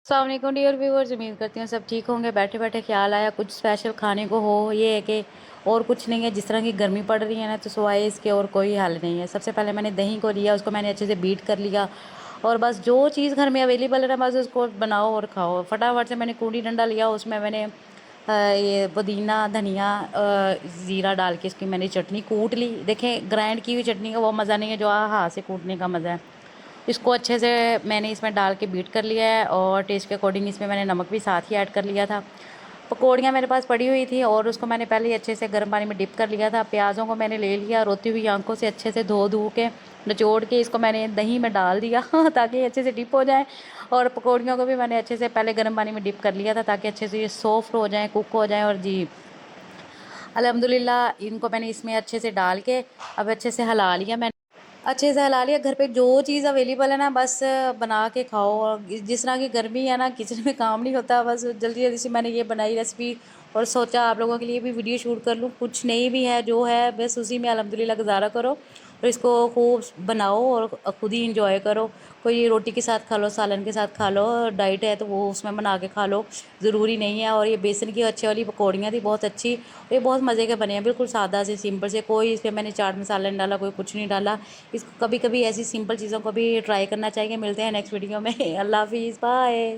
अस्सलाम वालेकुम dear viewers, उम्मीद करती हूँ सब ठीक होंगे। बैठे बैठे ख्याल आया कुछ स्पेशल खाने को हो। ये है कि और कुछ नहीं है, जिस तरह की गर्मी पड़ रही है ना, तो सिवाय इसके और कोई हल नहीं है। सबसे पहले मैंने दही को लिया, उसको मैंने अच्छे से बीट कर लिया और बस जो चीज़ घर में अवेलेबल है ना, बस उसको बनाओ और खाओ। फटाफट से मैंने कूड़ी डंडा लिया, उसमें मैंने ये पुदीना धनिया ज़ीरा डाल के इसकी मैंने चटनी कूट ली। देखें, ग्राइंड की हुई चटनी का वो मज़ा नहीं है जो हाथ से कूटने का मज़ा है। इसको अच्छे से मैंने इसमें डाल के बीट कर लिया है और टेस्ट के अकॉर्डिंग इसमें मैंने नमक भी साथ ही ऐड कर लिया था। पकौड़ियाँ मेरे पास पड़ी हुई थी और उसको मैंने पहले ही अच्छे से गर्म पानी में डिप कर लिया था। प्याज़ों को मैंने ले लिया, रोती हुई आंखों से अच्छे से धो धो के निचोड़ के इसको मैंने दही में डाल दिया ताकि अच्छे से डिप हो जाए। और पकौड़ियों को भी मैंने अच्छे से पहले गर्म पानी में डिप कर लिया था ताकि अच्छे से ये सॉफ्ट हो जाएँ, कुक हो जाएँ। और जी अल्हम्दुलिल्लाह इनको मैंने इसमें अच्छे से डाल के अब अच्छे से हिला लिया। मैंने अच्छे से हिला लिया। घर पे जो चीज़ अवेलेबल है ना, बस बना के खाओ। और जिस तरह की गर्मी है ना, किचन में काम नहीं होता। बस जल्दी जल्दी से मैंने ये बनाई रेसिपी और सोचा आप लोगों के लिए भी वीडियो शूट कर लूँ। कुछ नहीं भी है, जो है बस उसी में अल्हम्दुलिल्लाह गुजारा करो और इसको खूब बनाओ और खुद ही इंजॉय करो। कोई रोटी के साथ खा लो, सालन के साथ खा लो, डाइट है तो वो उसमें बना के खा लो, ज़रूरी नहीं है। और ये बेसन की अच्छी वाली पकौड़ियाँ थी, बहुत अच्छी। ये बहुत मज़े के बने हैं, बिल्कुल सादा से सिंपल से। कोई इसमें मैंने चाट मसाला नहीं डाला, कोई कुछ नहीं डाला। इसको कभी कभी ऐसी सिंपल चीज़ों को भी ट्राई करना चाहिए। मिलते हैं नेक्स्ट वीडियो में। अल्लाह हाफिज़, बाय।